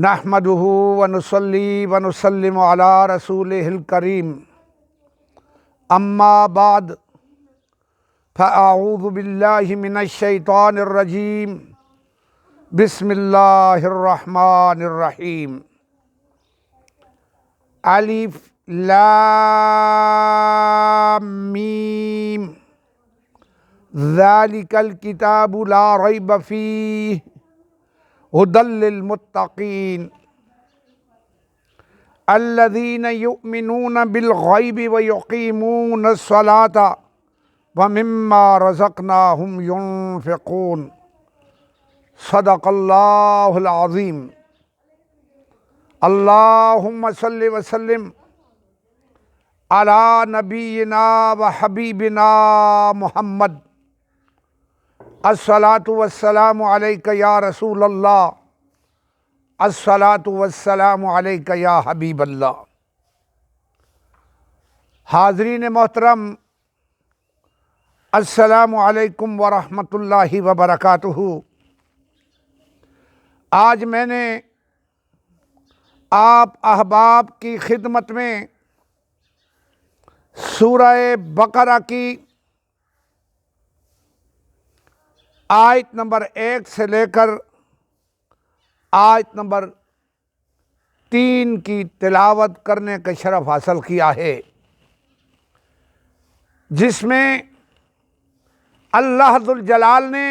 نحمدہ ونصلی ونسلم علی رسولہ الکریم اما بعد فاعوذ باللہ من الشیطان الرجیم بسم اللہ الرحمن الرحیم الف لام میم ذالک الکتاب لا ریب فیہ ھدی للمتقین الذین یؤمنون بالغیب ویقیمون الصلاۃ ومما رزقناہم ینفقون صدق اللہ العظیم۔ اللہم صلی وسلم علی نبینا و حبیبنا محمد۔ الصلاۃ والسلام علیک یا رسول اللہ، الصلاۃ والسلام علیک یا حبیب اللہ۔ حاضرین محترم، السلام علیکم ورحمۃ اللہ وبرکاتہ۔ آج میں نے آپ احباب کی خدمت میں سورہ بقرہ کی آیت نمبر 1 سے لے کر آیت نمبر 3 کی تلاوت کرنے کا شرف حاصل کیا ہے، جس میں اللہ ذوالجلال نے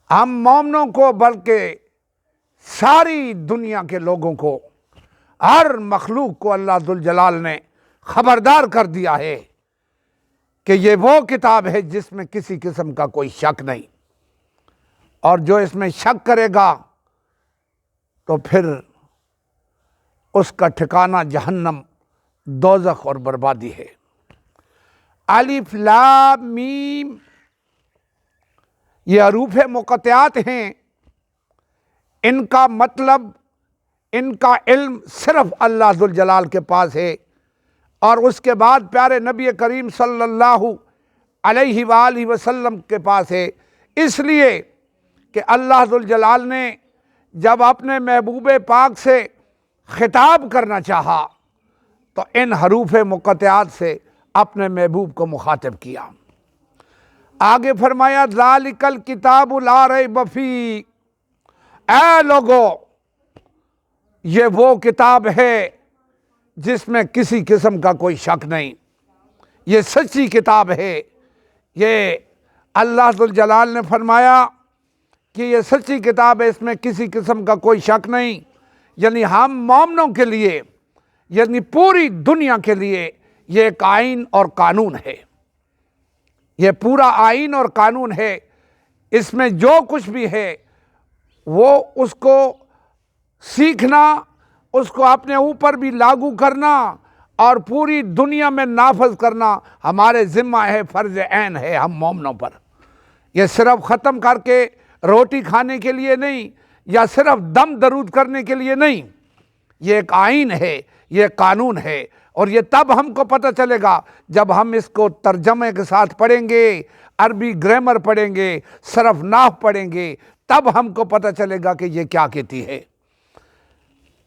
ہم مومنوں کو بلکہ ساری دنیا کے لوگوں کو، ہر مخلوق کو اللہ ذوالجلال نے خبردار کر دیا ہے کہ یہ وہ کتاب ہے جس میں کسی قسم کا کوئی شک نہیں، اور جو اس میں شک کرے گا تو پھر اس کا ٹھکانہ جہنم، دوزخ اور بربادی ہے۔ الف لام میم یہ حروف مقطعات ہیں، ان کا مطلب، ان کا علم صرف اللہ ذوالجلال کے پاس ہے، اور اس کے بعد پیارے نبی کریم صلی اللہ علیہ وآلہ وسلم کے پاس ہے، اس لیے کہ اللہ ذوالجلال نے جب اپنے محبوب پاک سے خطاب کرنا چاہا تو ان حروف مقطعات سے اپنے محبوب کو مخاطب کیا۔ آگے فرمایا ذالک الکتاب لا ریب فیہ، اے لوگو یہ وہ کتاب ہے جس میں کسی قسم کا کوئی شک نہیں، یہ سچی کتاب ہے۔ یہ اللہ ذوالجلال نے فرمایا کہ یہ سچی کتاب ہے، اس میں کسی قسم کا کوئی شک نہیں، یعنی ہم مومنوں کے لیے، یعنی پوری دنیا کے لیے یہ ایک آئین اور قانون ہے، یہ پورا آئین اور قانون ہے۔ اس میں جو کچھ بھی ہے وہ اس کو سیکھنا، اس کو اپنے اوپر بھی لاگو کرنا اور پوری دنیا میں نافذ کرنا ہمارے ذمہ ہے، فرض عین ہے ہم مومنوں پر۔ یہ صرف ختم کر کے روٹی کھانے کے لیے نہیں، یا صرف دم درود کرنے کے لیے نہیں، یہ ایک آئین ہے، یہ قانون ہے، اور یہ تب ہم کو پتہ چلے گا جب ہم اس کو ترجمے کے ساتھ پڑھیں گے، عربی گرامر پڑھیں گے، صرف نحو پڑھیں گے، تب ہم کو پتہ چلے گا کہ یہ کیا کہتی ہے۔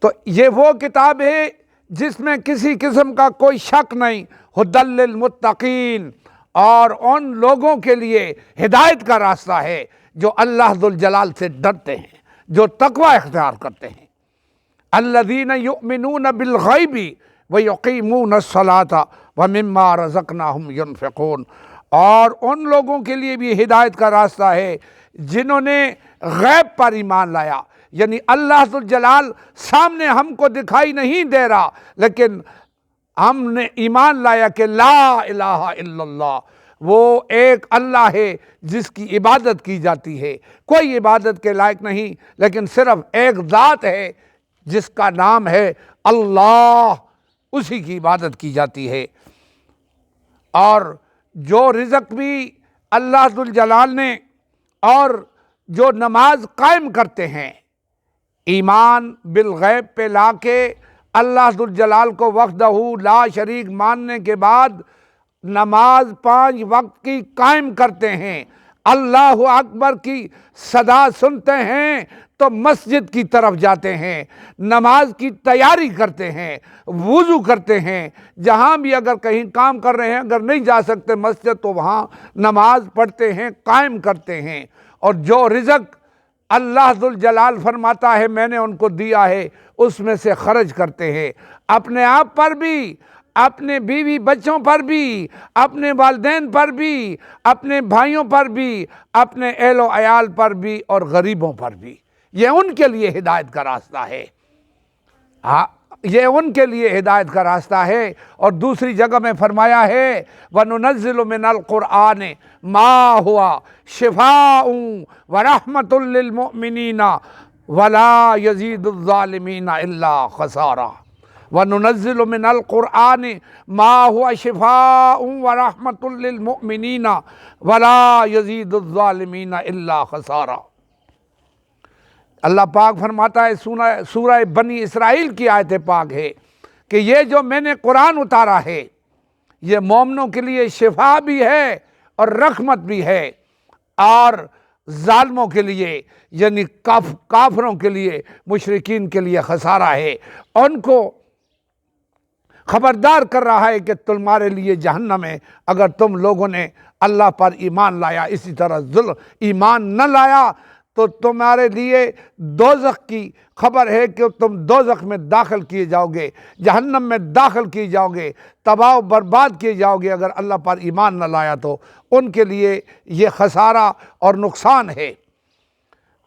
تو یہ وہ کتاب ہے جس میں کسی قسم کا کوئی شک نہیں، ھدی للمتقین، اور ان لوگوں کے لیے ہدایت کا راستہ ہے جو اللہ ذوالجلال سے ڈرتے ہیں، جو تقوی اختیار کرتے ہیں۔ الذین یؤمنون بالغیب ویقیمون الصلاۃ ومما رزقناہم ینفقون، اور ان لوگوں کے لیے بھی ہدایت کا راستہ ہے جنہوں نے غیب پر ایمان لایا، یعنی اللہ ذوالجلال سامنے ہم کو دکھائی نہیں دے رہا، لیکن ہم نے ایمان لایا کہ لا الہ الا اللہ، وہ ایک اللہ ہے جس کی عبادت کی جاتی ہے، کوئی عبادت کے لائق نہیں، لیکن صرف ایک ذات ہے جس کا نام ہے اللہ، اسی کی عبادت کی جاتی ہے۔ اور جو رزق بھی اللہ ذوالجلال نے، اور جو نماز قائم کرتے ہیں، ایمان بالغیب پہ لا کے اللہ ذوالجلال کو وحدہ لا شریک ماننے کے بعد نماز 5 وقت کی قائم کرتے ہیں، اللہ اکبر کی صدا سنتے ہیں تو مسجد کی طرف جاتے ہیں، نماز کی تیاری کرتے ہیں، وضو کرتے ہیں، جہاں بھی اگر کہیں کام کر رہے ہیں، اگر نہیں جا سکتے مسجد تو وہاں نماز پڑھتے ہیں، قائم کرتے ہیں، اور جو رزق اللہ ذوالجلال فرماتا ہے میں نے ان کو دیا ہے اس میں سے خرچ کرتے ہیں، اپنے آپ پر بھی، اپنے بیوی بچوں پر بھی، اپنے والدین پر بھی، اپنے بھائیوں پر بھی، اپنے اہل و عیال پر بھی، اور غریبوں پر بھی۔ یہ ان کے لیے ہدایت کا راستہ ہے، یہ ان کے لیے ہدایت کا راستہ ہے۔ اور دوسری جگہ میں فرمایا ہے وَنُنَزِّلُ مِنَ الْقُرْآنِ مَا هُوَ شِفَاءٌ وَرَحْمَةٌ لِّلْمُؤْمِنِينَ وَلَا يَزِيدُ الظَّالِمِينَ إِلَّا خَسَارًا۔ وَنُنَزِّلُ مِنَ الْقُرْآنِ مَا هُوَ شِفَاءٌ وَرَحْمَةٌ لِّلْمُؤْمِنِينَ وَلَا يَزِيدُ الظَّالِمِينَ إِلَّا خَسَارًا۔ اللہ پاک فرماتا ہے، سورہ بنی اسرائیل کی آیت پاک ہے کہ یہ جو میں نے قرآن اتارا ہے یہ مومنوں کے لیے شفا بھی ہے اور رحمت بھی ہے، اور ظالموں کے لیے یعنی کافروں کے لیے، مشرکین کے لیے خسارہ ہے۔ ان کو خبردار کر رہا ہے کہ تمہارے لیے جہنم ہے اگر تم لوگوں نے اللہ پر ایمان لایا، اسی طرح ایمان نہ لایا تو تمہارے لیے دوزخ کی خبر ہے کہ تم دوزخ میں داخل کیے جاؤ گے، جہنم میں داخل کیے جاؤ گے، تباہ و برباد کیے جاؤ گے اگر اللہ پر ایمان نہ لایا تو ان کے لیے یہ خسارہ اور نقصان ہے۔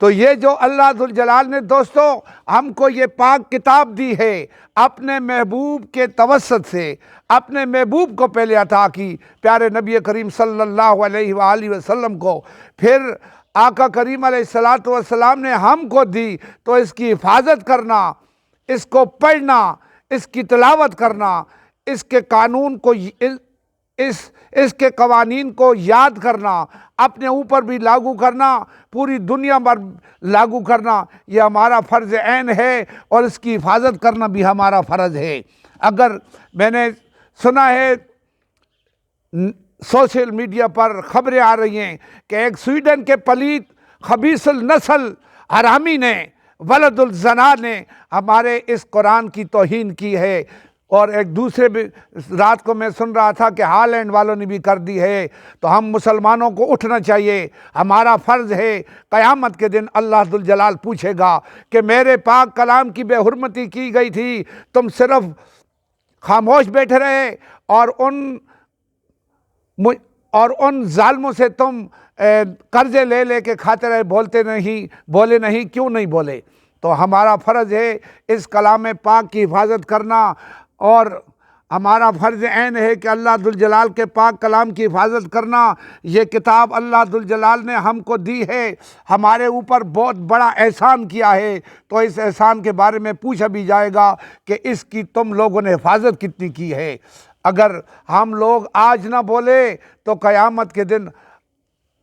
تو یہ جو اللہ ذوالجلال نے دوستو ہم کو یہ پاک کتاب دی ہے، اپنے محبوب کے توسط سے اپنے محبوب کو پہلے عطا کی، پیارے نبی کریم صلی اللہ علیہ وآلہ وسلم کو، پھر آقا کریم علیہ السلام نے ہم کو دی، تو اس کی حفاظت کرنا، اس کو پڑھنا، اس کی تلاوت کرنا، اس کے قانون کو، اس کے قوانین کو یاد کرنا، اپنے اوپر بھی لاگو کرنا، پوری دنیا پر لاگو کرنا، یہ ہمارا فرض عین ہے، اور اس کی حفاظت کرنا بھی ہمارا فرض ہے۔ اگر میں نے سنا ہے سوشل میڈیا پر خبریں آ رہی ہیں کہ ایک سویڈن کے پلیت خبیث النسل حرامی نے، ولد الزنا نے ہمارے اس قرآن کی توہین کی ہے، اور ایک دوسرے بھی رات کو میں سن رہا تھا کہ ہالینڈ والوں نے بھی کر دی ہے۔ تو ہم مسلمانوں کو اٹھنا چاہیے، ہمارا فرض ہے۔ قیامت کے دن اللہ ذوالجلال پوچھے گا کہ میرے پاک کلام کی بے حرمتی کی گئی تھی، تم صرف خاموش بیٹھے رہے، اور ان ظالموں سے تم قرضے لے لے کے کھاتے رہے، بولے نہیں، کیوں نہیں بولے؟ تو ہمارا فرض ہے اس کلام پاک کی حفاظت کرنا، اور ہمارا فرض عین ہے کہ اللہ ذوالجلال کے پاک کلام کی حفاظت کرنا۔ یہ کتاب اللہ ذوالجلال نے ہم کو دی ہے، ہمارے اوپر بہت بڑا احسان کیا ہے، تو اس احسان کے بارے میں پوچھا بھی جائے گا کہ اس کی تم لوگوں نے حفاظت کتنی کی ہے۔ اگر ہم لوگ آج نہ بولے تو قیامت کے دن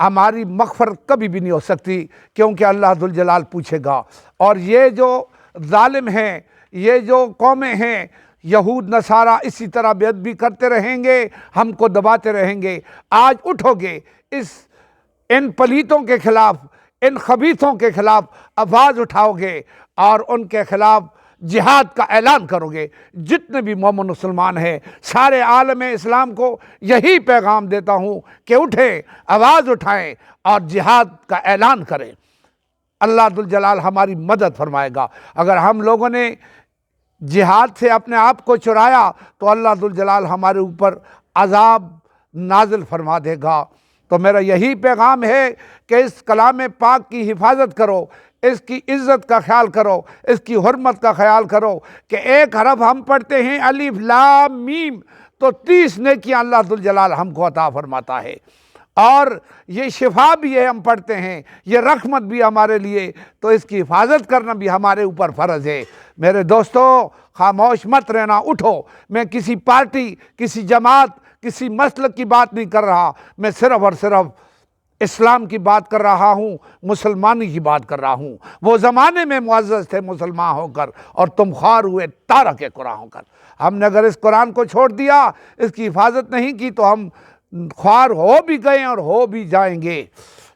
ہماری مغفرت کبھی بھی نہیں ہو سکتی، کیونکہ اللہ ذوالجلال پوچھے گا۔ اور یہ جو ظالم ہیں، یہ جو قومیں ہیں، یہود نصارہ اسی طرح بے ادبی کرتے رہیں گے، ہم کو دباتے رہیں گے۔ آج اٹھو گے، ان پلیتوں کے خلاف، ان خبیثوں کے خلاف آواز اٹھاؤ گے، اور ان کے خلاف جہاد کا اعلان کرو گے۔ جتنے بھی مومن مسلمان ہیں، سارے عالم اسلام کو یہی پیغام دیتا ہوں کہ اٹھیں، آواز اٹھائیں اور جہاد کا اعلان کریں۔ اللہ ذوالجلال ہماری مدد فرمائے گا۔ اگر ہم لوگوں نے جہاد سے اپنے آپ کو چرایا تو اللہ ذوالجلال ہمارے اوپر عذاب نازل فرما دے گا۔ تو میرا یہی پیغام ہے کہ اس کلام پاک کی حفاظت کرو، اس کی عزت کا خیال کرو، اس کی حرمت کا خیال کرو، کہ ایک حرف ہم پڑھتے ہیں الف لام میم تو 30 نیکیاں اللہ ذوالجلال ہم کو عطا فرماتا ہے، اور یہ شفا بھی ہے ہم پڑھتے ہیں، یہ رحمت بھی ہمارے لیے، تو اس کی حفاظت کرنا بھی ہمارے اوپر فرض ہے۔ میرے دوستو خاموش مت رہنا، اٹھو۔ میں کسی پارٹی، کسی جماعت، کسی مسلک کی بات نہیں کر رہا، میں صرف اور صرف اسلام کی بات کر رہا ہوں، مسلمانی کی بات کر رہا ہوں۔ وہ زمانے میں معزز تھے مسلمان ہو کر، اور تم خوار ہوئے تارک قرآن ہو کر۔ ہم نے اگر اس قرآن کو چھوڑ دیا، اس کی حفاظت نہیں کی، تو ہم خوار ہو بھی گئے اور ہو بھی جائیں گے۔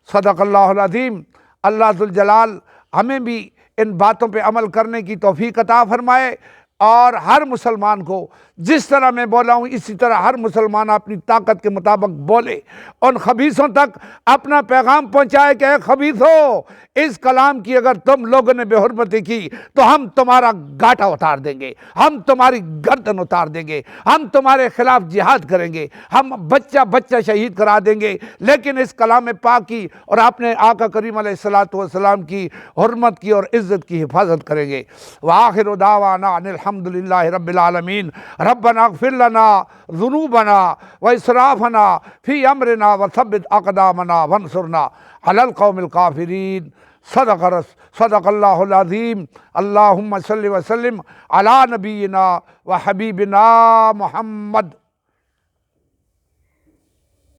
صدق اللہ العظیم۔ اللہ ذوالجلال ہمیں بھی ان باتوں پہ عمل کرنے کی توفیق عطا فرمائے، اور ہر مسلمان کو جس طرح میں بولا ہوں اسی طرح ہر مسلمان اپنی طاقت کے مطابق بولے، ان خبیثوں تک اپنا پیغام پہنچائے کہ اے خبیثو، اس کلام کی اگر تم لوگوں نے بے حرمتی کی تو ہم تمہارا گاٹا اتار دیں گے، ہم تمہاری گردن اتار دیں گے، ہم تمہارے خلاف جہاد کریں گے، ہم بچہ بچہ شہید کرا دیں گے، لیکن اس کلام پاک کی اور اپنے آقا کریم علیہ السلام کی حرمت کی اور عزت کی حفاظت کریں گے۔ وآخر دعوانا ان الحمد للہ رب العالمین۔ ربنا اغفر لنا ذنوبنا واسرافنا فی امرنا وثبت اقدامنا وانصرنا علی القوم الکافرین۔ صدق اللہ العظیم۔ اللہم صلی وسلم علی نبینا و حبیبنا محمد۔